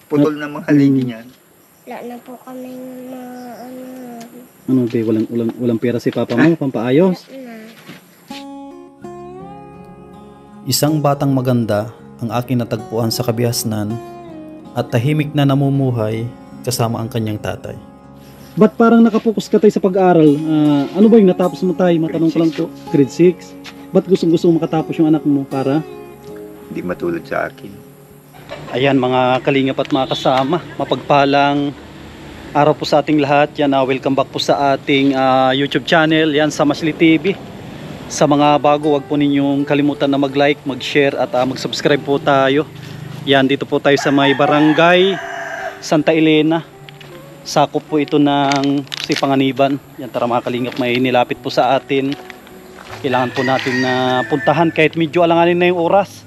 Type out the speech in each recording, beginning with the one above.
putol na mga lady niyan. Wala na po kami na ano. Ano ba, walang pera si papa mo, pampaayos? Na. Isang batang maganda ang aking natagpuan sa Kabiasnan at tahimik na namumuhay kasama ang kanyang tatay. Ba't parang nakapokus ka tayo sa pag-aaral? Ano ba yung natapos mo tayo? Matanong ko lang po. Grade 6? Ba't gusto mo makatapos yung anak mo para? Hindi matulad sa akin. Ayan mga kalingap at mga kasama, mapagpalang araw po sa ating lahat. Yan, welcome back po sa ating YouTube channel. Yan, Samasli TV. Sa mga bago, wag po ninyong kalimutan na mag-like, mag-share at mag-subscribe po tayo. Yan, dito po tayo sa may barangay Santa Elena. Sakop po ito ng Sipanganiban. Yan, tara mga kalingap, may nilapit po sa atin. Kailangan po natin na puntahan kahit medyo alanganin na yung oras.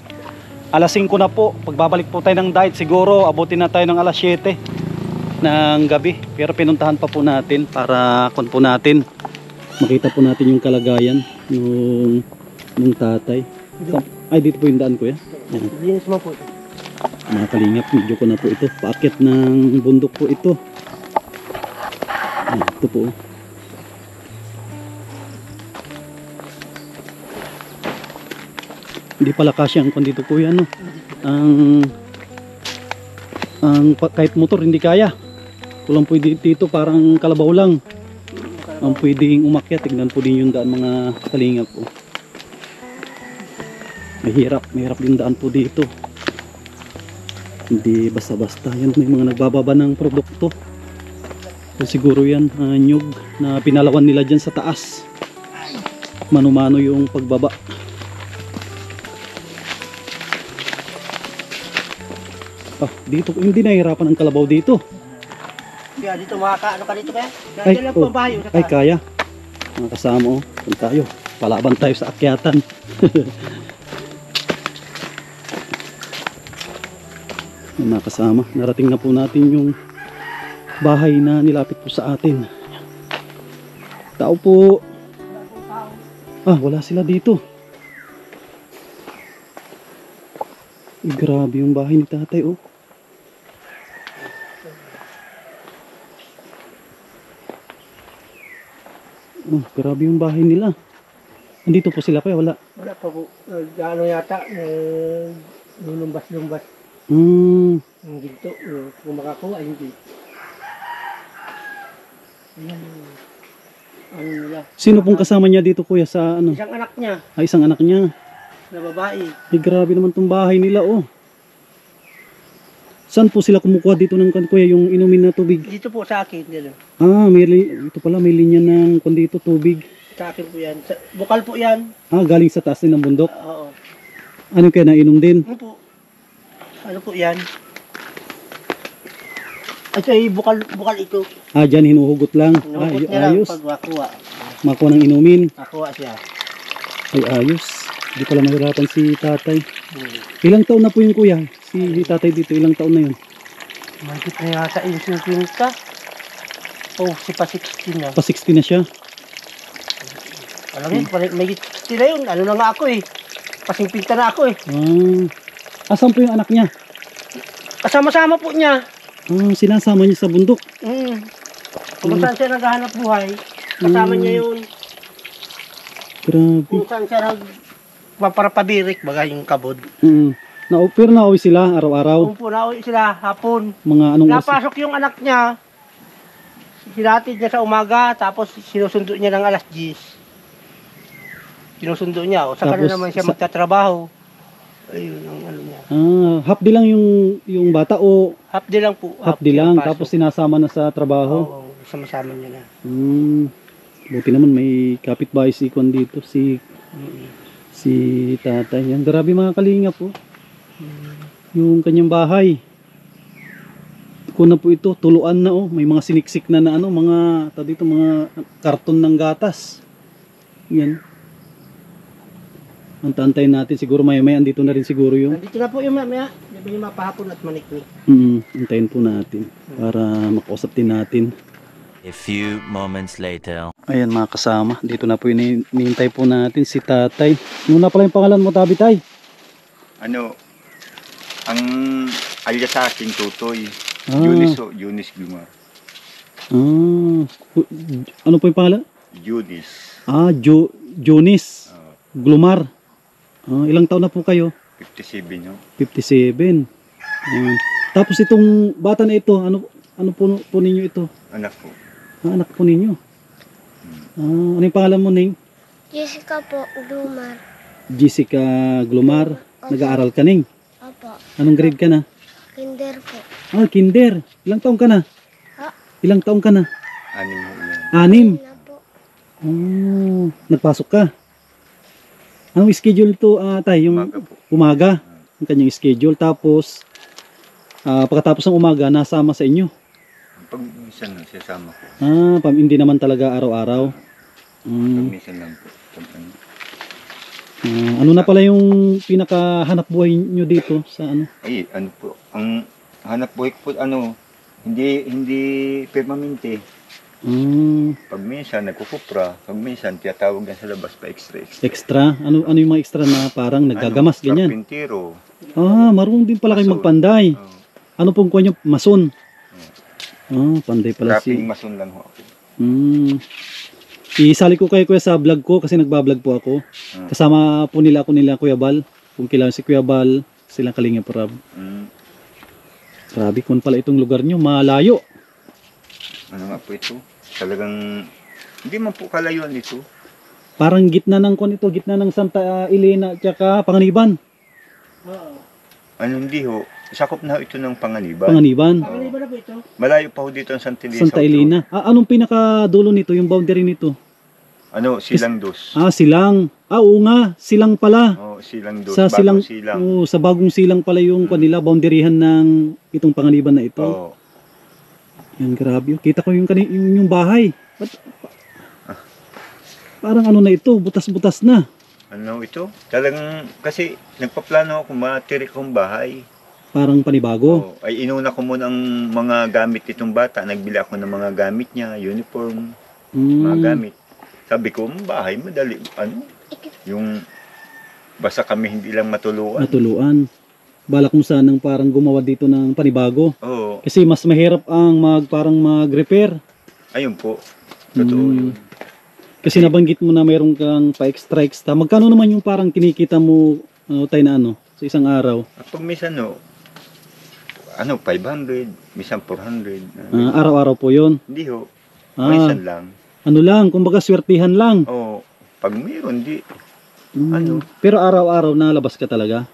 Alas 5 na po, pagbabalik po tayo ng diet, siguro abutin na tayo ng alas 7 ng gabi. Pero pinuntahan pa po natin para po natin makita po natin yung kalagayan ng tatay. Ay, dito po yung daan ko ya. Linis mo po ito. Mga kalingap, medyo ko na po ito. Paakyat ng bundok po ito. Ito po. Hindi pala kasya ang dito po yan. No? Kahit motor hindi kaya. Kulang po dito, parang kalabaw lang ang pwedeng umakyat. Tignan po din yung daan mga kalingap po. Mahirap din daan po dito. Hindi basta-basta. Yan, may mga nagbababa ng produkto. So, siguro yan nyug na pinalawan nila dyan sa taas. Mano-mano yung pagbaba. Dito hindi nahihirapan ang kalabaw dito. Kaya dito makakaano ka dito kaya? Ay, Kaya lang po ang bahay. ay kaya. Mga kasama kung tayo. Palaban tayo sa akyatan. Mga kasama, narating na po natin yung bahay na nilapit po sa atin. Tao po. Wala sila dito. Grabe yung bahay ni tatay oh. Grabe yung bahay nila. Andito po sila kaya wala? Wala pa po. Ano yata, lumbas-lumbas. Yung ginto, kung makakuha, hindi. Ayan. Ano nila? Sino pong kasama niya dito kuya sa ano? Isang anak niya, Isang anak niya. na babae. Ay, grabe naman tong bahay nila oh. Saan po sila kumukuha dito ng kuya yung inumin na tubig? Dito po sa akin, dito. Ito pala may linya ng dito tubig. Sa akin po yan. Bukal po yan. Galing sa taas din ng bundok. Oo. Ano kaya nainom din? Ano po? Ano po yan? Ito ay bukal ito. Dyan hinuhugot lang. Hinuhugot niya lang Ayos. pag makuha. Makuha ng inumin. Makuha siya. Ay ayos. Hindi pala mahirapan si tatay. Ilang taon na po yung kuya? Si tatay dito, ilang taon na yun? Mahigit na yata yung 50. Oh, si pa 16 na. Pa 60 na siya. Alam mo, may sila yun. Ano na nga ako eh. Pasingpinta na ako eh. Asan po yung anak niya? Kasama-sama po niya. Sinasama niya sa bundok. Kung saan siya naghahanap buhay, kasama niya yun. Grabe. Kung saan siya nagpaparapabirik, baga yung kabod. Pero nauwi sila araw-araw. Kung po nauwi sila hapon. Mga anong oras? Napasok yung anak niya. Sinatid niya sa umaga, tapos sinusundo niya ng alas 10. Sinusundo niya. O saka na naman siya magtatrabaho. Ayun ang ano niya. Half day lang yung bata o? Half day lang po. Half day lang, tapos sinasama na sa trabaho? Oo, sama-sama niya na. Buti naman may kapitbahay si Kwan dito, si tatay. Yan, grabe mga kalingap po. Yung kanyang bahay. Kuna po ito, tuluan na oh. May mga siniksik na mga karton ng gatas. Yan. Antayin natin, siguro maya-maya andito na rin siguro yung... Nandito na po yung mamaya. Yung mapahapon at maniknik. Antayin po natin para makausap din natin. A few moments later. Ayan mga kasama, dito na po hinihintay po natin si tatay. Ano na pala yung pangalan mo, Tabitay? Ang alias sa akin, Tutoy. Ah. Eunice Glumar. Ah, ano po yung pangalan? Eunice. Jonis Glumar. Ilang taon na po kayo? 57, no? 57. Tapos itong bata na ito, ano po ninyo ito? Anak ko. Anak po ninyo. Ano yung pangalan mo, Ning? Jessica po, Lumar. Jessica Glumar. Nag-aaral ka, Ning? Opo. Anong grade ka na? Kinder po. Kinder. Ilang taong ka na? Ha? Ilang taong ka na? 6 mo yan. 6. Na po. Nagpasok ka. Anong schedule to, tay? Yung Umaga po. umaga. Ang kanyang schedule. Tapos, pagkatapos ng umaga, nasama sa inyo. Pag minsan lang, sasama ko. Hindi naman talaga araw-araw. Pag minsan lang po. Pag ano. Ano na pala yung pinakahanap buhay nyo dito sa ano? Ay, ano po. Ang hanap buhay ko po, hindi permanente. Pag minsan, nagkukupra. Pag minsan, tiyatawag yan sa labas pa extra. Extra? Ano yung mga extra na parang naggagamas, ganyan? Carpintero. Marunong din pala kayo Mason. magpanday. Oh. Ano pong kuha nyo? Mason. Panday pala Wrapping mason lang ho ako. Isali ko kayo kuya sa vlog ko kasi nagbablog po ako. Kasama po nila Kuya Bal. Kung kilala si Kuya Bal, silang Kalinga Parab. Grabe kung pala itong lugar nyo, malayo. Ano nga po ito? Talagang, hindi man po kalayuan ito. Parang gitna ng gitna ng Santa Elena at saka Panganiban. Ano hindi ho? Sakop na ho ito ng Panganiban. Panganiban. Panganiban na po ito. Malayo pa ho dito ang Santa Elena. Santa Elena. Anong pinakadulo nito, yung boundary nito? Ano, Silang Dos. Silang. Oo nga, silang pala. Silang Dos. Sa Bagong silang. Sa bagong silang pala yung kanila, boundaryhan ng itong Panganiban na ito. Oo. Yan, grabe. Kita ko yung bahay. Parang ano na ito, butas-butas na. Ano ito? Talagang, kasi nagpaplano ako matirik kong bahay. Parang panibago. Ay inuna ko muna ang mga gamit itong bata. Nagbili ako ng mga gamit niya, uniform, mga gamit. Sabi ko, bahay, madali. Ano? Yung basta kami hindi lang matuluan. Balak mo sanang parang gumawa dito ng panibago. Oo. Kasi mas mahirap ang parang mag-repair. Ayun po. Totoo yun. Kasi nabanggit mo na mayroon kang pa-extra. Magkano naman yung parang kinikita mo tayo na sa isang araw? At pag minsan 500, minsan 400. Araw-araw po yun? Hindi ho. Minsan lang. Ano lang, kumbaga swertihan lang. Oo. Pag mayroon, di. Pero araw-araw na labas ka talaga?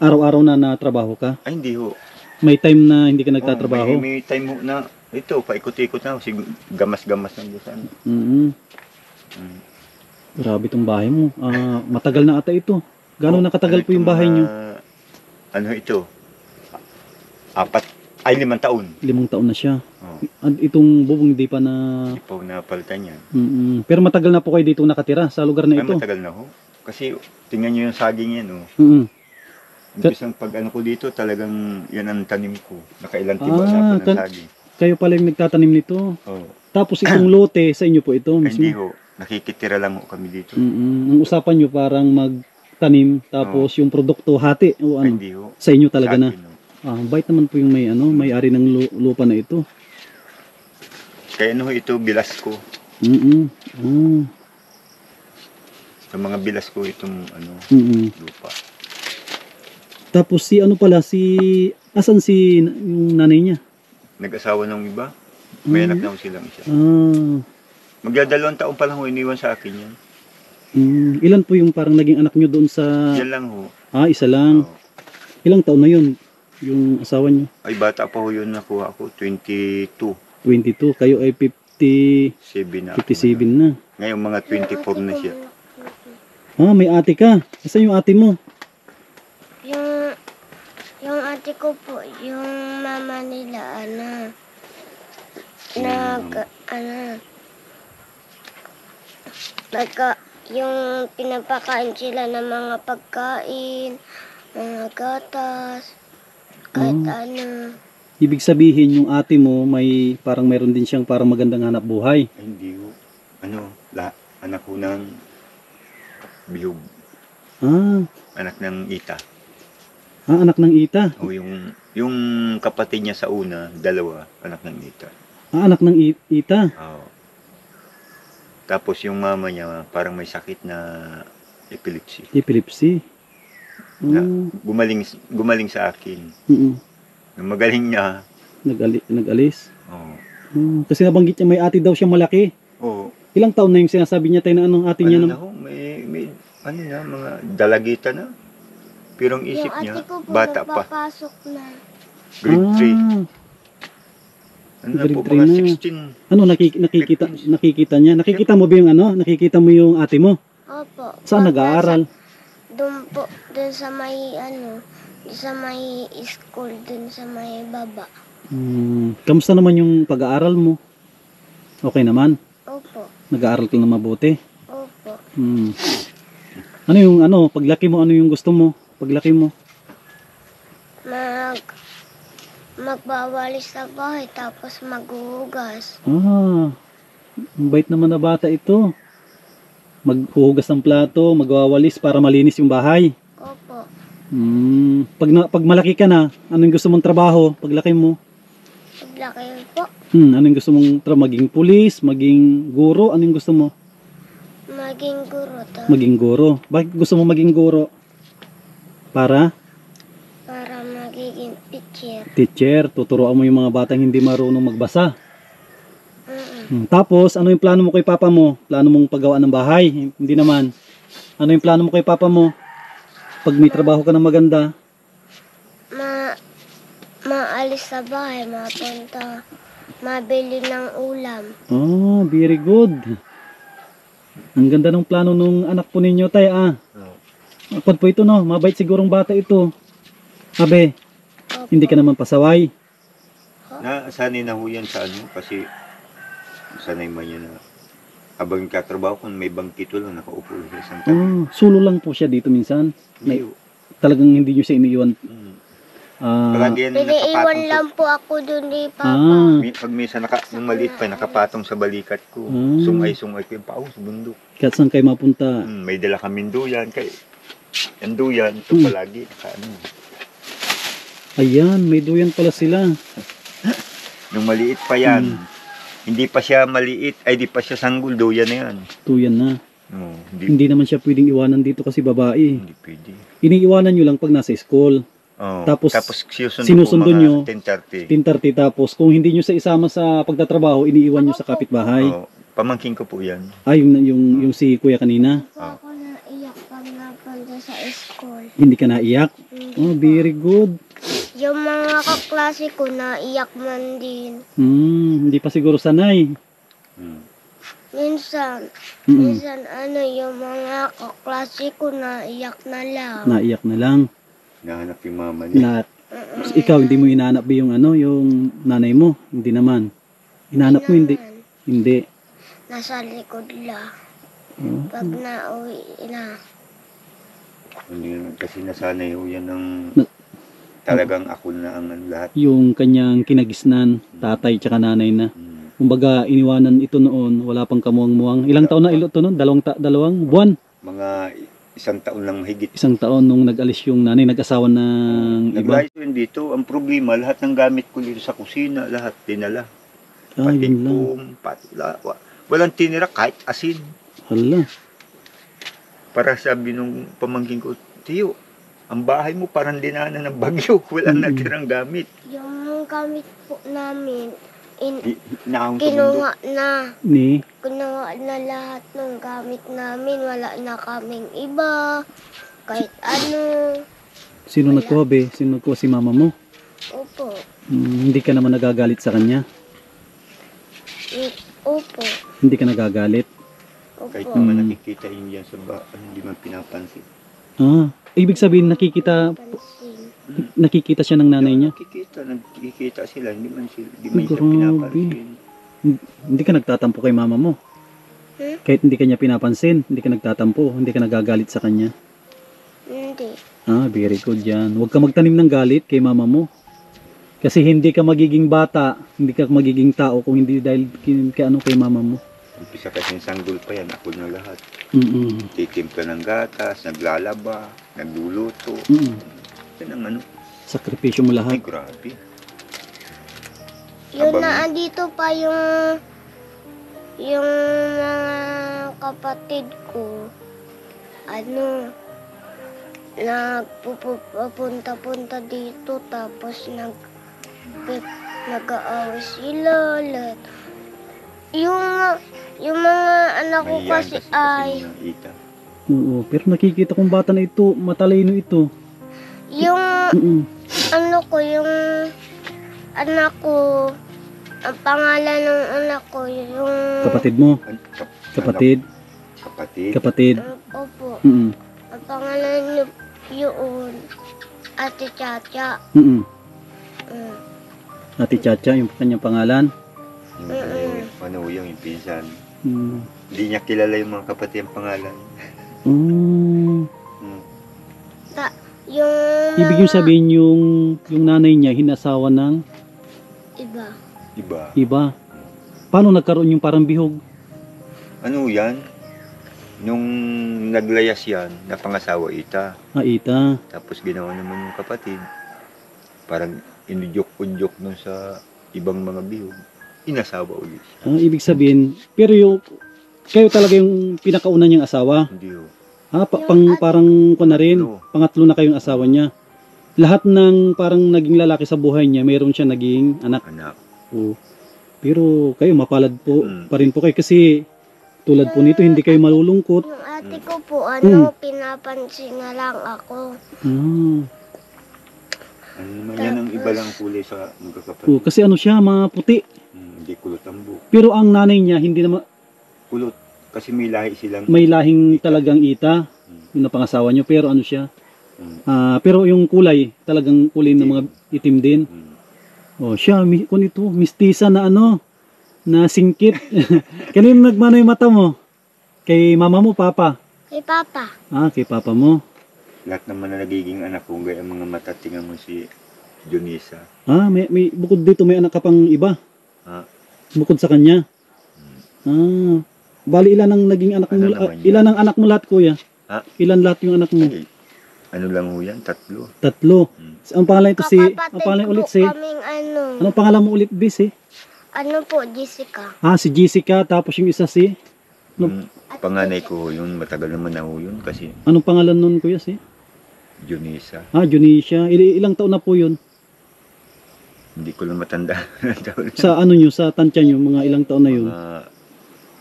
Araw-araw na natrabaho ka? Ay, hindi ho. May time na hindi ka nagtatrabaho? May time ho na ito, paikot-ikot na. Gamas-gamas ng busan. Grabe itong bahay mo. Matagal na ata ito. Gano'n nakatagal po yung bahay nyo? Ano ito? 5 taon. 5 taon na siya. At itong bubong hindi pa na... Hindi pa napalitan yan. Pero matagal na po kayo dito nakatira sa lugar na Ay, ito? matagal na ho. Kasi tingnan nyo yung saging yan. Isang pag ano ko dito, talagang yan ang tanim ko. Nakailan tiba na ako ng saging. Kayo pala yung nagtatanim nito? Tapos itong lote, sa inyo po ito mismo? Hindi ho. Nakikitira lang ho kami dito. Ang usapan nyo parang magtanim, tapos yung produkto hati o ano? Hindi ho. Sa inyo talaga na? Saging, Bait naman po yung may-ari ng lupa na ito. Kaya ano ho ito, bilas ko. Sa mga bilas ko itong lupa. Tapos asan si yung nanay niya? Nag-asawa ng iba. May anak na ho silang isa. Magdadalawang taon pa lang ho, iniwan sa akin yan. Ilan po yung parang naging anak nyo doon sa... Yan lang ho. Isa lang. Ilang taon na yun, yung asawa nyo? Ay, bata pa ho yun nakuha ko, 22. 22, kayo ay 7 na. 57 na. Ngayon mga 24 na siya. May ate ka. Asan yung ate mo? Yung ate ko po, yung mama nila, yung pinapakain sila ng mga pagkain, mga gatas, kahit Ibig sabihin yung ate mo may parang mayroon din siyang parang magandang hanap buhay. Ay, hindi ho. Anak ko ng bihog. Anak ng ita. Anak ng Ita. O yung kapatid niya sa una, dalawa, anak ng Ita. Anak ng Ita. Oo. Tapos yung mama niya, parang may sakit na epilepsy. Epilepsy. Na, Oh. gumaling sa akin. Nung magaling niya, Nag-alis. oo. Kasi nabanggit niya may ate daw siya malaki. Oo. Ilang taon na yung sinasabi niya tayo na anong ate niya? Ano na ho, may ano na, mga dalagita na. Pero ang isip Yung ate niya, ko po bata pa. nagpapasok na. Grade 3. Ano na grade po, three mga na. 16. Ano nakikita niya? Nakikita mo ba yung ano? Nakikita mo yung ate mo? Opo. Saan Pag nag-aaral? Doon po, doon sa may ano, doon sa may school, doon sa may baba. Kamusta naman yung pag-aaral mo? Okay naman? Opo. Nag-aaral ka na mabuti? Opo. Ano yung ano, paglaki mo, ano yung gusto mo? Paglaki mo? Magbawalis sa bahay, tapos maghuhugas. Ang bait naman na bata ito. Maghuhugas ng plato, magwawalis para malinis yung bahay. Opo. Pag malaki ka na, anong gusto mong trabaho paglaki mo? Paglaki po, Anong gusto mong maging pulis, maging guro, anong gusto mo? maging guro to. Maging guro. Bakit gusto mo maging guro? Para Para magiging teacher. teacher, tuturuan mo yung mga batang hindi marunong magbasa. Tapos, ano yung plano mo kay papa mo? Plano mong paggawa ng bahay? Hindi naman. Ano yung plano mo kay papa mo? Pag may trabaho ka na maganda? Maalis sa bahay, mapunta, mabili ng ulam. Oh, very good. Ang ganda ng plano nung anak po ninyo, tay, Kapag po ito, no? Mabait sigurong bata ito. Abe, Opo. hindi ka naman pasaway. Sanay na ho yan sa ano, kasi sanay man yan na habang katrabaho kung may bangkito lang, nakaupo sa isang tabi. Sulo lang po siya dito minsan. Hindi ho. Talagang hindi nyo siya iniiwan. Palagi yan Piniiwan nakapatong lang po ako dun ni Papa. Pag minsan nung maliit pa, nakapatong sa balikat ko. Sungay-sungay ko yung pao sa bundok. Kahit saan kayo mapunta. May dala kaming duyan. Yung duyan, ito palagi. Ayan, may duyan pala sila. Nung maliit pa yan, hindi pa siya maliit, ay di pa siya sanggol, duyan na yan. Duyan na. No, Hindi naman siya pwedeng iwanan dito kasi babae. Hindi pwede. Iniiwanan nyo lang pag nasa school. Tapos sinusundo nyo 10:30. 10:30 tapos kung hindi nyo sa isama sa pagtatrabaho, iniiwan nyo sa kapitbahay. Pamangkin ko po yan. Yung si kuya kanina. Ako naiyak pag napunta sa school. Hindi ka naiyak? Oh, very good. Yung mga kaklase ko naiyak man din. Hindi pa siguro sanay. Minsan ano yung mga kaklase ko naiyak na lang. Naiyak na lang. Nahanap yung mama niya. Tapos ikaw, hindi mo inaanap ba yung yung nanay mo? Hindi naman. Inaanap mo, hindi? Hindi. Nasa likod lang. Pag nauwi na. Kasi nasanay ho yan ng talagang ako na ang lahat. Yung kanyang kinagisnan, tatay tsaka nanay na. Kumbaga, iniwanan ito noon, wala pang kamuang-muang. Ilang taon na ito noon? Dalawang buwan? Mga 1 taon lang mahigit. 1 taon nung nag-alis yung nanay, nag-asawa ng iba. Nag-rise yun dito. Ang problema, lahat ng gamit ko dito sa kusina, lahat dinala. Pati Yun lang. Walang tinira kahit asin. Hala. Para sabi nung pamangkin ko, Tiyo, ang bahay mo parang dinaanan ng bagyo. Walang natirang gamit. Yung gamit po namin, Naahon sa kinuha bundok. kinuha na lahat ng gamit namin. Wala na kaming iba. Kahit ano. Sino nagkuha, be? Sino nagkuha, si mama mo? Opo. Hindi ka naman nagagalit sa kanya? Opo. Hindi ka nagagalit? Kahit Opo. naman nakikita yun yan sa hindi man pinapansin. Ibig sabihin nakikita siya ng nanay niya? Nakikita sila, hindi man siya Grabe. pinapansin. Hindi ka nagtatampo kay mama mo? Kahit hindi ka niya pinapansin, hindi ka nagtatampo, hindi ka nagagalit sa kanya? Hindi. Very good yan. Huwag ka magtanim ng galit kay mama mo. Kasi hindi ka magiging bata, hindi ka magiging tao kung hindi dahil kay mama mo. Umpisa kasi sanggol pa yan, ako na lahat. Mm-mm. Titimpla ng gatas, naglalaba, nagluluto. Yan ang ano. Sakripisyo mo Ay, lahat. grabe. Yun Abang- na andito pa yung mga kapatid ko, ano, nagpupunta-punta dito tapos nag-aaway sila lahat. Yung mga anak ko Mahihiyan kasi kasi ay ng ita. Oo, pero nakikita kong bata na ito, matalino ito. yung Mm. ano ko, yung anak ko, ang pangalan ng anak ko, yung Kapatid mo, kapatid, Kapatid. kapatid. Opo, Mm. ang pangalan niyo yun, Ate Chacha. Mm. Mm. Ate Chacha, yung kanyang pangalan. Yung yung pinsan. Mm. Hindi niya kilala yung mga kapatid ang pangalan. Oh. Hmm. Yung Ibig yung sabihin yung nanay niya hinasawa ng iba. Iba. iba. Paano nagkaroon yung parang bihog? Ano yan? Nung naglayas yan, napangasawa ita. Ita. Tapos ginawa naman yung kapatid. Parang inudyok-udyok nun sa ibang mga bihog. Inasawa ulit siya. Ibig sabihin, pero kayo talaga yung pinakauna niyang asawa. Hindi ho. Parang ko na rin. Pangatlo. Pangatlo na kayong asawa niya. Lahat ng parang naging lalaki sa buhay niya, mayroon siya naging anak. Anak. Oo. Pero kayo mapalad po Mm. pa rin po kayo kasi tulad po nito hindi kayo malulungkot. Yung ate ko po, ano, pinapansin na lang ako. Ah. Ano naman yan ang iba lang kulay sa magkakapatid. Oo, kasi ano siya, mga puti. Hindi kulot ang buhok. Pero ang nanay niya hindi naman Kulot. Kasi may lahi silang... may lahing talagang ita yung napangasawa niyo pero ano siya. Pero yung kulay talagang kulay ng mga itim din. Oh, siya kung ito mistisa na ano na singkit. Kanino nagmano yung mata mo? Kay mama mo, papa? Kay Papa. Kay papa mo. Lahat naman na nagiging anak ko, gaya mga mata, tingnan mo si Junisa. May bukod dito may anak ka pang iba. Bukod sa kanya. Bali ilan ang naging anak mo? Ano naman yan? Ilan ang anak mo lahat, kuya? Ilan lahat yung anak mo? Ay, ano lang ho yan? 3. Tatlo. Ang pangalan ito ang pangalan ulit si kaming ano. Anong pangalan mo ulit, Bis? Ano po, Jessica. Si Jessica, tapos yung isa si Yung panganay ko ho yun, matagal naman na ho yun kasi anong pangalan nun, kuya? Junisa. Junicia. Ilang taon na po yun? Hindi ko lang matanda. Sa ano nyo, sa tansya nyo, mga ilang taon na yun? Mga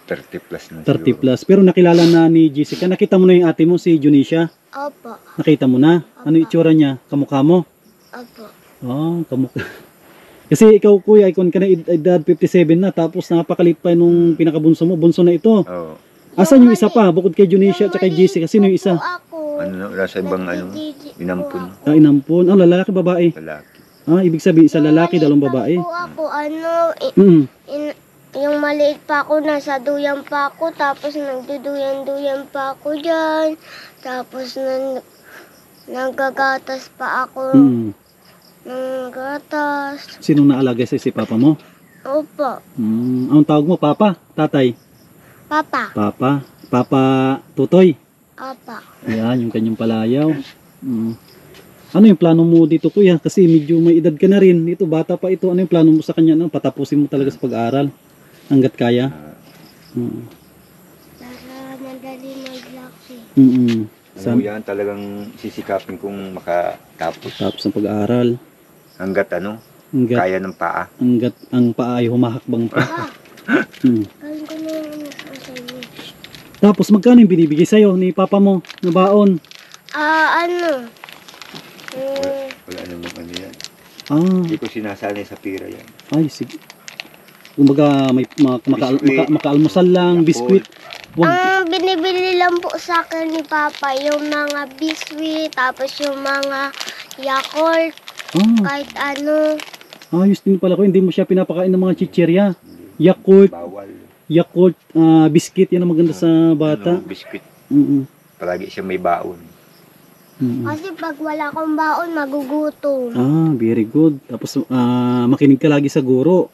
30 plus na 30 plus. Pero nakilala na ni Jessica. Nakita mo na yung ate mo, si Junicia? Opo. Nakita mo na? Ano itsura niya? Kamukha mo? Opo. Kamukha. Kasi ikaw, kuya, ikaw ka na edad 57 na, tapos napakalit pa nung pinakabunso mo. Bunso na ito. Oo. Asan yung isa pa? Bukod kay Junicia at kay Jessica, sino yung isa? Ako. Ano, nasa ibang ano, inampun. Inampun. Lalaki, babae? Lalaki. Ibig sabihin, isa lalaki, dalawang babae. Ako, ano, Mm. yung maliit pa ako, nasa duyan pa ako, tapos nagduduyan-duyan pa ako dyan. Tapos nagagatas pa ako ng gatas. Sinong naalaga si papa mo? Opo. Anong tawag mo? Papa? Tatay? Papa. Papa? Papa Tutoy? Papa. Ayan, yung kanyang palayaw. Ano yung plano mo dito, kuya? Kasi medyo may edad ka na rin. Ito, bata pa ito. Ano yung plano mo sa kanya? Patapusin mo talaga sa pag-aaral? Hanggat kaya? Para madali maglaki. Ano yan, talagang sisikapin kong makatapos. Tapos ng pag-aaral. Hanggat ano, Hanggat, kaya ng paa. hanggat ang paa ay humahakbang pa. Gawin ko na yung sa'yo. Tapos magkano yung binibigay sa'yo ni papa mo na baon? Ano? Wala namang ano yan. Ah, Hindi ko sinasanay sa pira yan. ay sige. Kumbaga may makaalmusal lang, biskwit. Wag, Ang binibili lang po sa akin ni Papa, yung mga biscuit, tapos yung mga Yakult, kahit ano. ayos din pala ko, hindi mo siya pinapakain ng mga chichirya. Yakult, Bawal. Yakult, biscuit, yan ang maganda sa bata. Ano, biskuit. Palagi siya may baon. Kasi pag wala akong baon, magugutom. Very good. Tapos makinig ka lagi sa guro.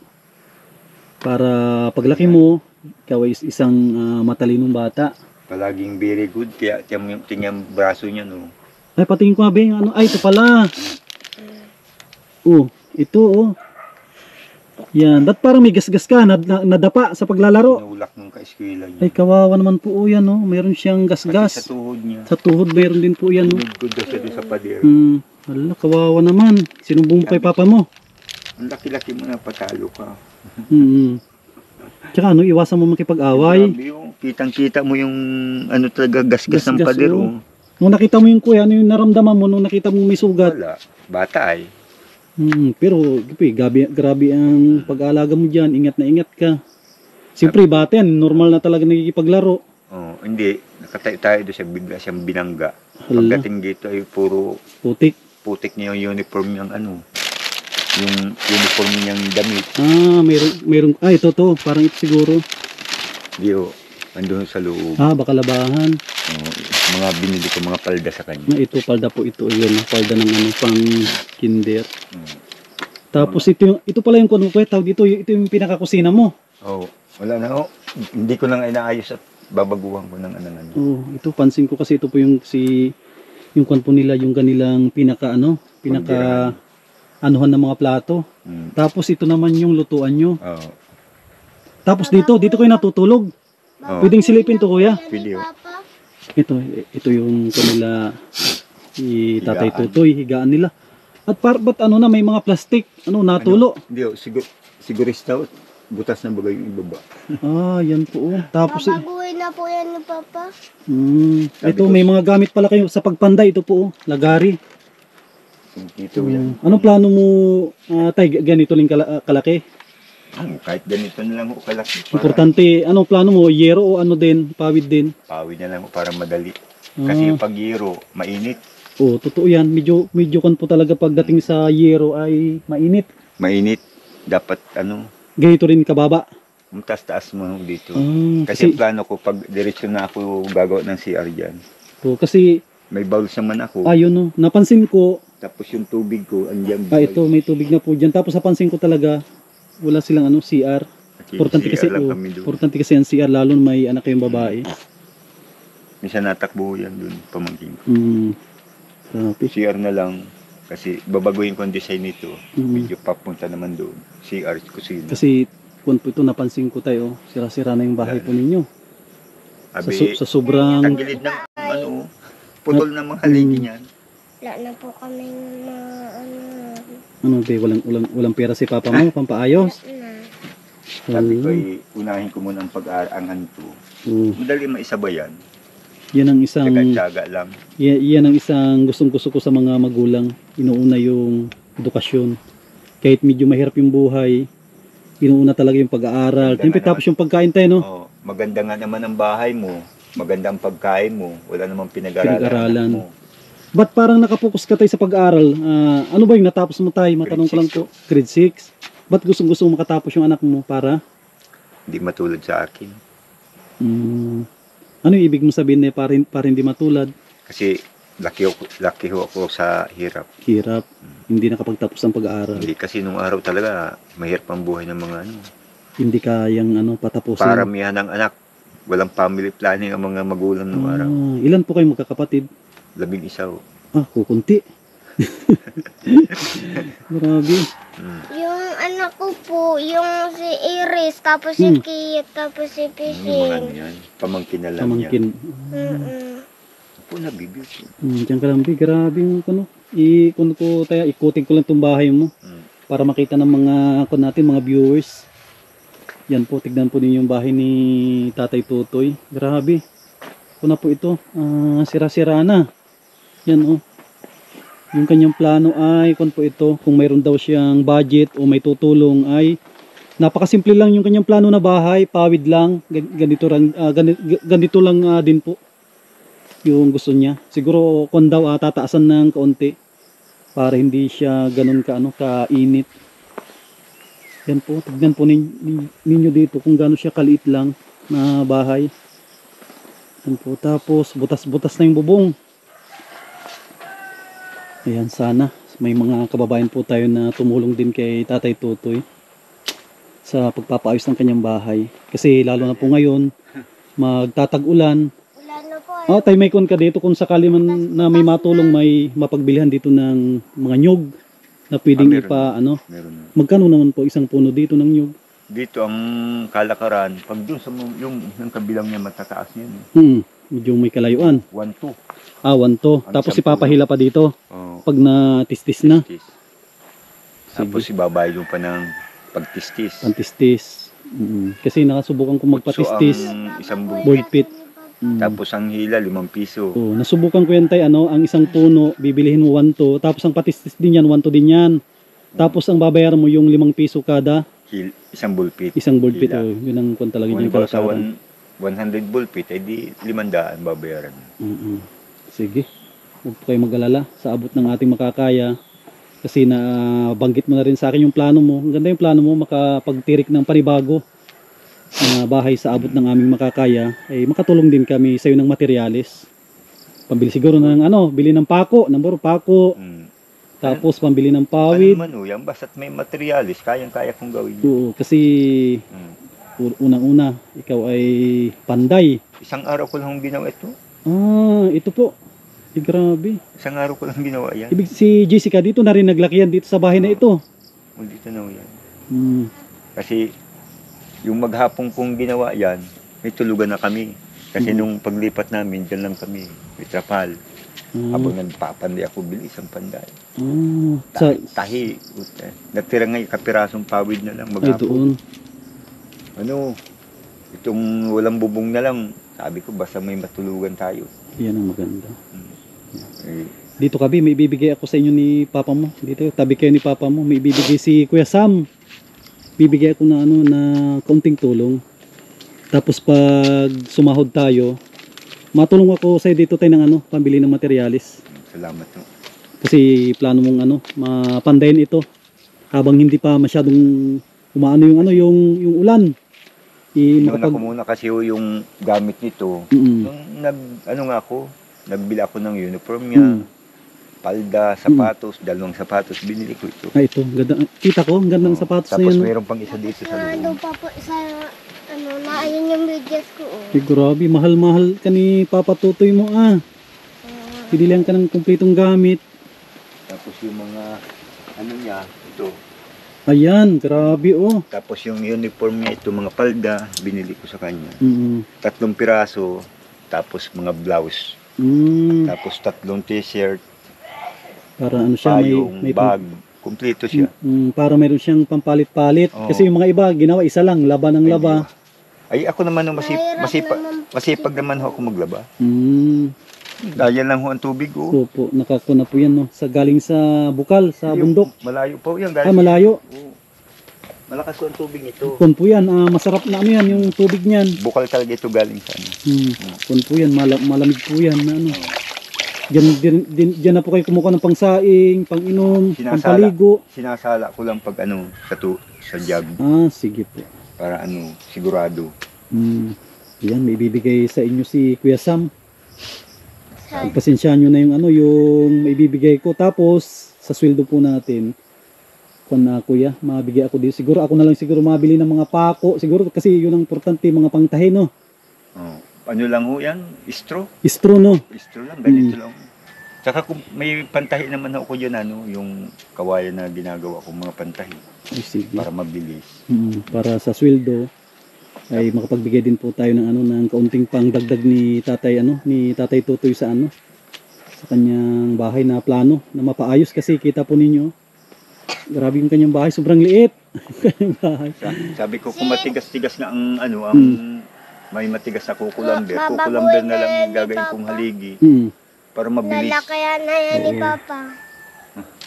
Para paglaki mo, ikaw ay isang matalinong bata. Palaging very good. Kaya tingnan braso niya, no. Ay, patingin ko nga, Beng. Ano? Ay, ito pala. Oh, ito, oh. Yan. Ba't parang may gasgas ka? Nadapa sa paglalaro? Nulak nung ka-eskwela niya. Ay, kawawa naman po, oh, yan, oh. Mayroon siyang Pati gasgas. sa tuhod niya. Sa tuhod, mayroon din po yan, oh. Good daw siya doon sa pader. Wala, kawawa naman. Sinumbong mo kay papa mo. Ang laki-laki mo na patalo ka. Tsaka ano, iwasan mo makipag-away. Grabe yung kitang-kita mo yung ano talaga gasgas ng Gasgas, pader. oh. Oh. Nung nakita mo yung kuya, ano yung naramdaman mo nung nakita mo may sugat? Wala. Bata ay. Pero grabe ang pag-aalaga mo dyan. Ingat na ingat ka. Siyempre, bata yan. Normal na talaga nakikipaglaro. Oh, hindi. Nakatayo tayo doon siya. Bigla siyang binangga. Hala. Pagdating dito ay puro Putik. putik niya yung uniform niyang ano. Yung uniform niyang damit. Mayroon. Ito to. Parang ito siguro. Di o. Andun sa loob. Baka labahan. Oh, mga binili ko mga palda sa kanya. Ito, palda po ito. Yun, palda ng ano, pang kinder. Hmm. Tapos ito pala yung kuno ko. Tawag dito, ito yung pinakakusina mo. Oh, wala na oh. Hindi ko lang inaayos at babaguhan ko ng ano. Oh, ito pansin ko kasi ito po yung yung kwan po nila, yung kanilang pinaka anuhan ng mga plato. Tapos ito naman yung lutuan nyo. Oh. Tapos dito kayo natutulog. Oh. Pwedeng silipin to, kuya. Video. Ito yung kanila Tatay Higaan. Tutoy, higaan nila. At ba't ano na may mga plastic, natulo. Hindi oh, sigurista butas na bagay yung ibaba. Yan po. Tapos Babaguhin na po yan ni Papa. ito may mga gamit pala kayo sa pagpanday, ito po, lagari. Dito yan. Anong plano mo, tay, ganito lang kalaki? Kahit ganito na lang ako kalaki. Importante, anong plano mo, yero o ano din, pawid din? Pawid na lang ako para madali. Kasi yung pag yero, mainit. Totoo yan. Medyo kan po talaga pagdating sa yero ay mainit. Mainit. Dapat Ganito rin kababa. taas-taas mo dito. Kasi Kasi ang plano ko, pag diretsyo na ako gagawa ng CR dyan, kasi may bowls naman ako. ayun napansin ko, Tapos yung tubig ko, andyan. ito may tubig na po dyan. Tapos napansin ko talaga, wala silang CR. Importante kasi, lang kami doon. importante kasi ang CR, lalo na may anak kayong babae. Minsan natakbo yan doon, pamangkin ko. Grabe. CR na lang. Kasi babaguhin ko ang design nito. Mm. Medyo papunta naman doon. CR kusina. Kasi kung ito napansin ko tayo, sira-sira na yung bahay po ninyo. Sa sobrang tagilid ng putol ng mga haligi niyan. Wala na po kaming walang pera si papa mo, pampaayos. Sabi ko unahin ko muna ang pag-aarangan to. Madali maisabayan. Yan ang isang Tsaga-tsaga lang. yan ang isang gustong-gusto ko sa mga magulang. Inuuna yung edukasyon. Kahit medyo mahirap yung buhay, inuuna talaga yung pag-aaral. Siyempre tapos yung pagkain tayo, no? Oh, maganda nga naman ang bahay mo. Maganda ang pagkain mo. Wala namang pinag-aralan mo. Ba't parang nakapokus ka tayo sa pag-aaral? Ano ba yung natapos mo tayo? Matanong ko lang po. Grade 6. Ba't gustong-gusto mo makatapos yung anak mo para? Hindi matulad sa akin. Ano yung ibig mo sabihin para hindi matulad? Kasi laki ho ako sa hirap. Hirap. Hindi nakapagtapos ng pag-aaral. Hindi, kasi nung araw talaga, mahirap ang buhay ng mga Hindi kayang patapusin. paramihan ng anak. Walang family planning ang mga magulang nung araw. Ilan po kayo magkakapatid? 11 ho. Kukunti. Grabe. Yung anak ko po, yung si Iris, tapos si Kit, tapos si Yung mga Pising. yan. Pamangkin na lang Pamangkin. yan. Ako nabibig. Diyan ka lang, grabe yung ikutin ko lang itong bahay mo para makita ng mga mga viewers. Yan po, tignan po ninyo yung bahay ni Tatay Tutoy. Grabe. Na po ito, sira-sira na. Yan yung kanyang plano ay po ito, kung mayroon daw siyang budget o may tutulong ay napakasimple lang yung kanyang plano na bahay, pawid lang, ganito lang din po yung gusto niya. Siguro kung daw tataasan ng kaunti para hindi siya ganun kainit. Yan po, tignan po ninyo dito kung gaano siya kaliit lang na bahay. Yan po, tapos butas-butas na yung bubong. Ayan, sana may mga kababayan po tayo na tumulong din kay Tatay Tutoy sa pagpapaayos ng kanyang bahay. Kasi lalo na po ngayon, magtatag-ulan. Wala na Oh, tay may kon ka dito kung sakali man na may matulong, may mapagbilihan dito ng mga nyug na pwedeng meron. ipa ano. Meron na. Magkano naman po isang puno dito ng nyug? Dito ang kalakaran, pag doon sa yung kabilang niya matataas niyan. Medyo may kalayuan. 1-2. Ah, 1 tapos isang ipapahila pa dito Oh, pag natistis na. tistis. Tapos ibabayad mo pa ng pagtistis. Pantistis. Kasi nakasubukan ko magpatistis. So, ang isang Board pit. Tapos ang hila, 5 piso. Oh, nasubukan ko yan tay, ano, ang isang puno, bibilihin mo 1 tapos ang patistis din yan, 1 din yan. Tapos ang babayaran mo yung 5 piso kada Isang bullpit. isang board pit. Hila. Oh, yun ang kung talaga Kung yung halimbawa sa kalakaran. 100 bullpit, eh di 500 babayaran. Sige. Huwag po kayo mag-alala sa abot ng ating makakaya. Kasi na banggit mo na rin sa akin yung plano mo. Ang ganda yung plano mo, makapagtirik ng panibago na bahay sa abot ng aming makakaya. Ay makatulong din kami sa iyo ng materyales. Pambili siguro ng ano, bili ng pako, pako. Tapos pambili ng Ano pawid. man o yan, basta't may materialis, kayang-kaya kong gawin. Oo, kasi unang-una, ikaw ay panday. Isang araw ko lang ginawa ito. Ah, ito po. Eh, grabe. Isang araw ko lang ginawa yan. Ibig si Jessica dito na rin naglakihan dito sa bahay na ito. O dito na o yan. Hmm. Kasi yung maghapong kong ginawa yan, may tulugan na kami. Kasi nung paglipat namin, dyan lang kami. May trapal. Habang nagpapanday ako, bilis ang panday. Sa, Tahi. Natira nga yung kapirasong pawid na lang ay, maghapon. doon. Ano, itong walang bubong na lang. Sabi ko, basta may matulugan tayo. Yan ang maganda. Eh, Dito kabi, may ibibigay ako sa inyo ni Papa mo. Dito, tabi kayo ni Papa mo. May ibibigay si Kuya Sam. Bibigay ako na ano, na kaunting tulong. Tapos pag sumahod tayo, matulong ako sa dito tayo ng ano, pambili ng materyales. salamat no. Kasi plano mong ano, mapandayin ito habang hindi pa masyadong umaano yung ano, yung ulan. Inuuna ko muna kasi yung gamit nito. Nung nagbili ako ng uniform niya, palda, sapatos, 2 sapatos, binili ko ito. Ah, ito, ganda. Kita ko, ang ganda ng sapatos na Tapos yan. mayroon pang isa dito sa Nandun loob. pa po sa, ano, naayon yung medyas ko. Eh, grabe, mahal-mahal ka ni Papa Tutoy mo ah. Pinilihan ka ng kumpletong gamit. Tapos yung mga, ano niya, ito. Ayan, grabe oh. Tapos yung uniform niya, ito mga palda, binili ko sa kanya. 3 piraso, tapos mga blouse. Tapos 3 t-shirt, Para ano siya, payong, bag, kumpleto siya. para mayroon siyang pampalit-palit. Oo. Kasi yung mga iba, ginawa isa lang, laba ng laba. Ay, ako naman ang Mahirap naman po. masipag naman ako maglaba. Mm. Dahil lang ho ang tubig ko. Opo, nakakuna po yan no. Galing sa bukal, sa bundok. Malayo po yan. Ah, malayo. Oo. Malakas po ang tubig nito. Kun po yan, masarap na ano yan, yung tubig niyan. Bukal talaga ito galing sa ano. Kun po yan, malamig po yan na ano. Diyan na po kayo kumukuha ng pangsaing, panginom, pampaligo. Sinasala ko lang pag ano, sa jug. Ah, sige po. Para ano, sigurado. Yan, may ibibigay sa inyo si Kuya Sam. Pasensyahan nyo na yung ano, yung may ibibigay ko. Tapos, sa sweldo po natin, kung na kuya, mabigay ako dito. Siguro ako na lang siguro mabili ng mga pako. Siguro kasi yun ang importante, mga pangtahin, no? Oh. Ano lang ho yan? Istro? Istro, no? Istro lang, ganito lang. Saka kung may pantahi naman ako dyan, ano, yung kawayan na ginagawa kong mga pantahi. Ay, sige. Para mabilis. Para sa sweldo, ay makapagbigay din po tayo ng ano, ng kaunting pangdagdag ni Tatay Tutoy sa ano, sa kanyang bahay na plano na mapaayos kasi kita po ninyo. Grabe yung kanyang bahay, sobrang liit. Bahay. Sabi ko, kung matigas-tigas nga ang ano, ang may matigas na kukulamber. Kukulamber na lang yung gagawin kong haligi. Para mabilis. Lalakayan na yan ni Papa.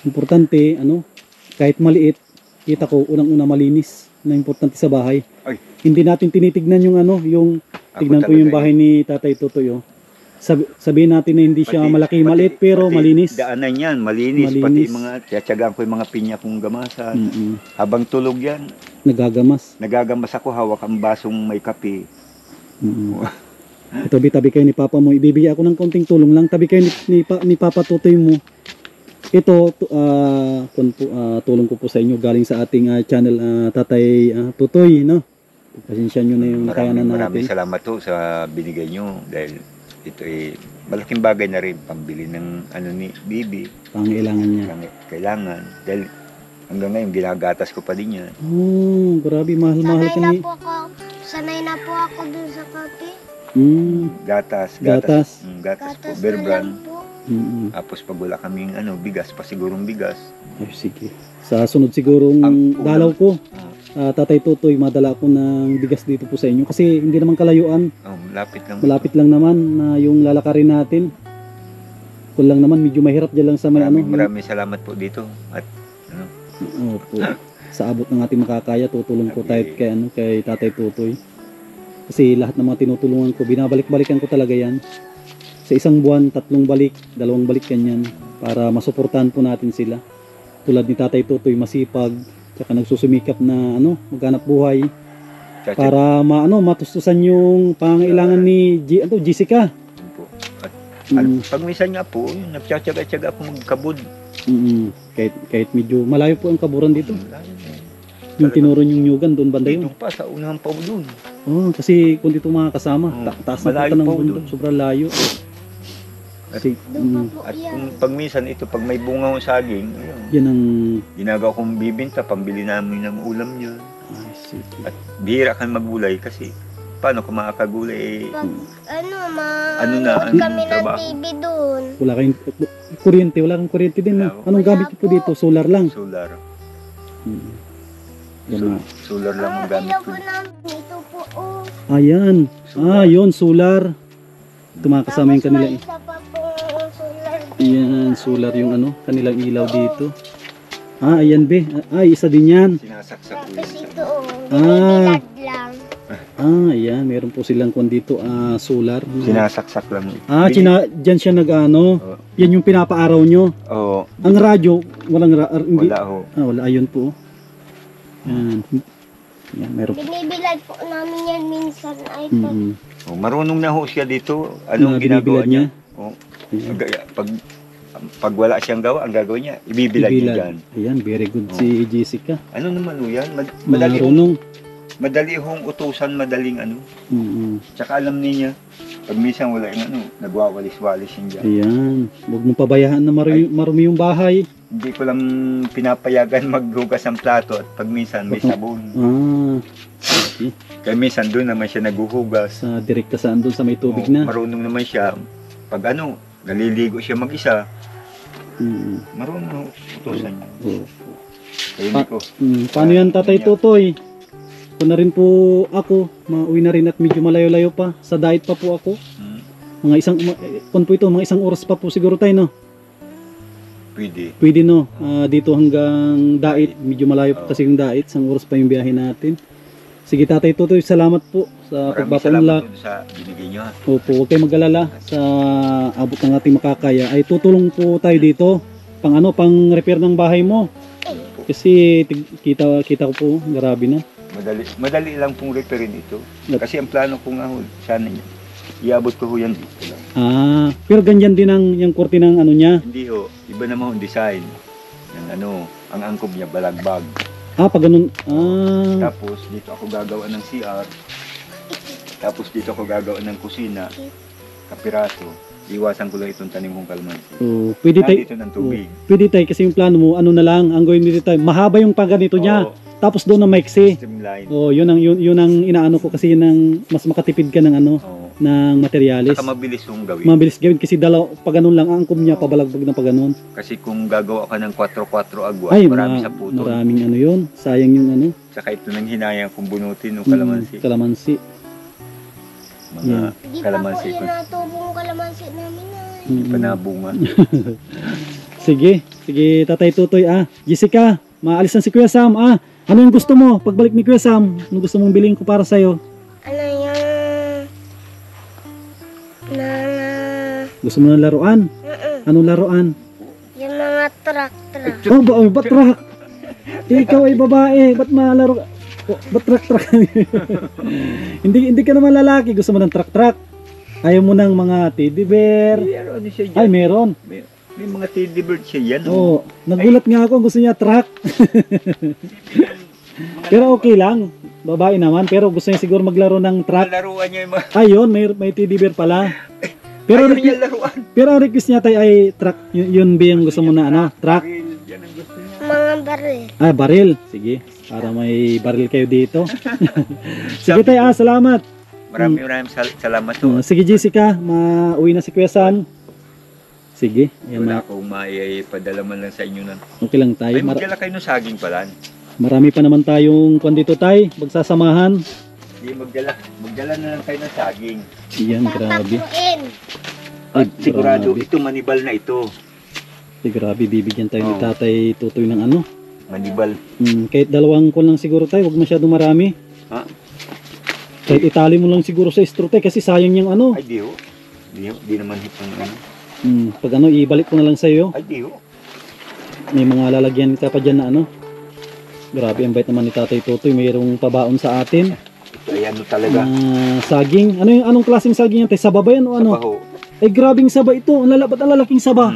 Importante, ano, kahit maliit, kita ko, unang-una malinis na importante sa bahay. Ay. Hindi natin tinitignan yung ano, yung tignan ko yung bahay ni Tatay Tutoy. Oh. Sabihin natin na hindi siya malaki, maliit, pero malinis. Daanan yan, malinis. Pati mga, tiyatsagaan ko yung mga pinya kong gamasan. Habang tulog yan, nagagamas ako, hawak ang basong may kape. Tabi kayo ni Papa mo, ibibigay ako ng kaunting tulong lang. Tabi kayo ni Papa Tutoy mo. Ito, tulong ko po sa inyo galing sa ating channel, Tatay Tutoy, no? Pasensya nyo na yung nakayanan natin. Maraming salamat po sa binigay nyo dahil ito malaking bagay na rin pambili ng ano ni Bibi. Pangailangan niya. Kailangan. Dahil hanggang ngayon, ginagatas ko pa din yan. Oh, grabe, mahal-mahal ka ni... Sanay na po ako dun sa kape. Gatas. Gatas Po, na Bear Brand. lang po. Tapos pag wala kaming bigas, pasigurong bigas. Ay, sige. Sa sunod sigurong dalaw ko, Tatay Tutoy, madala ako ng bigas dito po sa inyo. Kasi hindi naman kalayuan. Malapit lang. Malapit lang naman na yung lalakarin natin. Kung lang naman, medyo mahirap dyan lang sa may Maraming salamat po dito. At Opo. Sa abot ng ating makakaya, tutulong po tayo kay Tatay Tutoy. Kasi lahat ng mga tinutulungan ko, binabalik-balikan ko talaga yan. Sa isang buwan, 3 balik, 2 balik ganyan. Para masuportahan po natin sila. Tulad ni Tatay Tutoy, masipag, tsaka nagsusumikap na maghanap buhay. Para matustusan yung pangailangan ni Jessica. At pag minsan nga po, nagtsatsaga-tsaga po magkabud. Kahit medyo malayo po ang kaburan dito. Yung tinuro yung nyugan doon banda yun. Dito pa sa unang pa doon. Kasi kung dito mga kasama, taas na punta ng po bundok, sobrang layo. Kasi, at kung pag minsan ito, pag may bunga ng saging, yan ang ginagawa kong bibinta, pambili namin ng ulam niya. At bihira kang magulay kasi paano kung makakagulay Pag na kami ng trabaho? TV dun. wala kayong kuryente, wala kang kuryente din. No? Anong gamit niyo po dito? Solar lang. Solar. Yan na. Solar lang ang gamit ko. Ito po, Ayan. Solar. Yun, solar. Ito mga kasama yung kanila. Tapos may isa pa po solar. Ayan, solar yung kanilang ilaw dito. Ayan be. Isa din yan. Sinasaksak ko Tapos yan. ito, binibilad lang. Ayan, meron po silang kung dito, solar. Sinasaksak lang. Dyan siya yan yung pinapaaraw nyo. Oo. Ang radyo, walang hindi. Wala ho. Wala, ayun po. Yan. Yan, meron po. Binibilad po namin yan minsan ay Marunong na ho siya dito. Anong ginagawa binibilad niya? Pag wala siyang gawa, ang gagawin niya, ibibilad niya dyan. Ayan, very good si Jessica. Ano naman ho yan? Madali hong utusan, madaling Tsaka alam niya, pag minsan wala yung nagwawalis-walis yun dyan. Ayan, huwag mong pabayaan na marumi yung bahay. Hindi ko lang pinapayagan maghugas ng plato at pag minsan may sabon. Okay. Kaya minsan doon naman siya naghuhugas. Direkta saan doon sa may tubig na. Marunong naman siya. Pag naliligo siya mag-isa, marunong utusan niya. Kaya hindi ko. Paano yan, Tatay Tutoy? Kung na rin po ako, mauwi na rin at medyo malayo-layo pa. Sa diet pa po ako. Mga isang oras pa po siguro tayo, no? Pwede, no? Dito hanggang Dait, medyo malayo pa kasi yung Dait. Isang oras pa yung biyahe natin. Sige, Tatay Tutoy, salamat po sa pagbapanulak. Sa binigay niyo. Opo, huwag kayong mag-alala. Sa abot ng ating makakaya ay tutulong po tayo dito. Pang repair ng bahay mo. Kasi kita ko po, grabe na. Madali lang pong repairin ito. Kasi ang plano ko nga sana iabot ko yan dito lang. Pero ganyan din yung korte ng niya. Hindi ho, iba naman yung design. Ng ang angkob niya balagbag. Pag ganun. Tapos dito ako gagawa ng CR. Tapos dito ako gagawa ng kusina. Kapiraso. Iwasan ko lang itong tanim kong kalamansi. Pwede tayo. Dito ng tubig. Pwede tayo kasi yung plano mo, na lang, ang gawin dito tayo. Mahaba yung pagganito niya. Tapos doon na maiksi. Streamline. Yun ang inaano ko kasi yun ang mas makatipid ka ng ng materialis. Saka mabilis yung gawin. Mabilis gawin kasi pag ganun lang ang angkom niya pabalagbag na pag ganun. Kasi kung gagawa ka ng 4-4 agwa, marami sa puto. Maraming yun. Sayang yung Saka ito nang hinayang kung bunutin ng kalamansi. Kalamansi. Mga Di pa po kalamansi. yun natubong kalamansi namin Hindi pa nabunga. Sige, Tatay Tutoy. Jessica, maalis na si Kuya Sam. Ano yung gusto mo? Pagbalik ni Kuya Sam, ano gusto mong bilhin ko para sa'yo? Gusto mo ng laruan? Anong laruan? Yung mga truck. Ba't truck? Ikaw ay babae, ba't malaro? Ba't truck? hindi ka naman lalaki, gusto mo ng truck? Ayaw mo ng mga teddy bear? Ay, meron. May mga teddy bird siya yan. Nagulat nga ako, gusto niya truck. Pero okay lang, babae naman, pero gusto niya siguro maglaro ng truck. Laruan niya yung mga... Ayun, may teddy bear pala. Pero, Ayaw niya laruan. pero ang request niya tay ay truck. Yun ba yung gusto mo na ano? Truck? Yan ang gusto niya. Mga baril. Ah, baril. Sige. Para may baril kayo dito. Sige tay, salamat. Maraming salamat to. Sige Jessica, mauwi na si Kuya San. Sige. Yan Wala na. akong maipadala man lang sa inyo na. Okay lang tayo. Ay, magdala kayo ng saging pala. Marami pa naman tayong kwan dito tay. Magsasamahan. Hindi, magdala na lang kayo ng saging. Yan, grabe. Tatapuin. Ay, At sigurado, grabe. ito manibal na ito. Ay, grabe, bibigyan tayo ni Oo. Tatay Tutoy ng ano. Manibal. Kahit dalawang kon lang siguro tayo, huwag masyadong marami. Ha? Kahit itali mo lang siguro sa straw tay, kasi sayang yung ano. Ay, di ho. Di naman hitong ano. Pag ano, ibalik ko na lang sa iyo. Ay, di ho. May mga lalagyan ka pa dyan na ano. Grabe, ang bait naman ni Tatay Tutoy. Mayroong pabaon sa atin. Ito ay ano talaga. Saging. Anong klaseng saging yan tay? Saba ba yan o Sa ano? baho. Ay, grabing saba ito. Ang lalabat ang lalaking saba.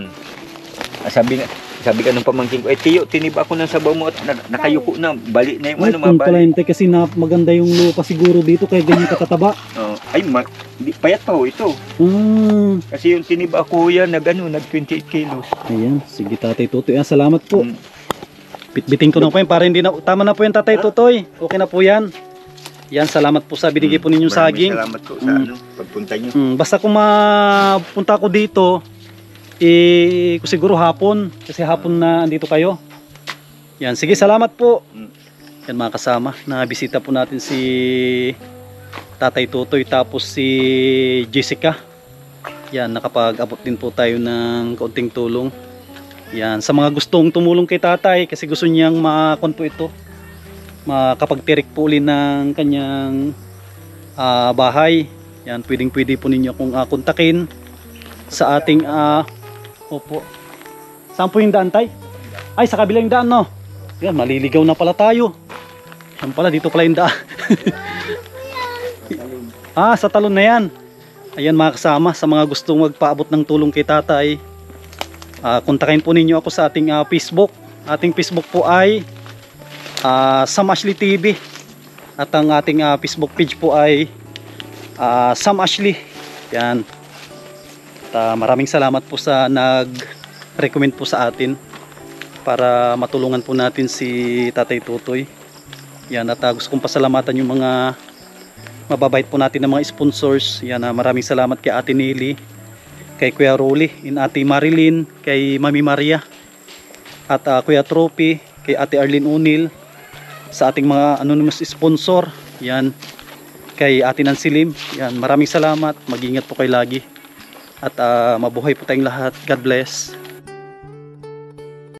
Sabi ka nung pamangkin ko, Tiyo, tiniba ako ng sabaw mo at nakayuko na. Bali na yung Ay, ano, kung pala mabali. yun tay, kasi maganda yung lupa siguro dito kaya ganyan katataba. Ay, payat pa ho ito. Kasi yung tiniba ko yan, nag 28 kilos. Ayan, sige Tatay Tutoy. Salamat po. Mm. Bitbitin ko na po yan para hindi na, tama na po yan Tatay Tutoy. Okay na po yan. Yan, salamat po sa binigay po ninyong Maraming saging. Salamat po sa pagpunta nyo. Basta kung mapunta ko dito, kung siguro hapon, kasi hapon na andito kayo. Yan, sige salamat po. Yan mga kasama, nabisita po natin si Tatay Tutoy tapos si Jessica. Yan, nakapag-abot din po tayo ng kaunting tulong. Yan, sa mga gustong tumulong kay Tatay kasi gusto niyang makonto ito, makapagtirik po uli ng kanyang bahay. Yan, pwede po ninyo akong kontakin sa ating opo. Saan po yung daan tay? Ay, sa kabilang daan no. Yan, maliligaw na pala tayo. Yan pala, dito pala yung daan. Sa talon na yan. Ayan mga kasama, sa mga gustong magpaabot ng tulong kay Tatay, kontakin po ninyo ako sa ating Facebook. Ating Facebook po ay Sam Ashley TV. At ang ating Facebook page po ay Sam Ashley. Yan. Maraming salamat po sa nag-recommend po sa atin para matulungan po natin si Tatay Tutoy. Yan, at gusto kong pasalamatan yung mga mababait po natin ng mga sponsors. Yan, maraming salamat kay Ate Nelly, kay Kuya Rolly, Ate Marilyn, kay Mami Maria, at Kuya Trophy, kay Ate Arlene Unil, sa ating mga anonymous sponsor. Yan, kay Ate Nancy Lim. Yan, maraming salamat. Mag-ingat po kayo lagi. At mabuhay po tayong lahat. God bless.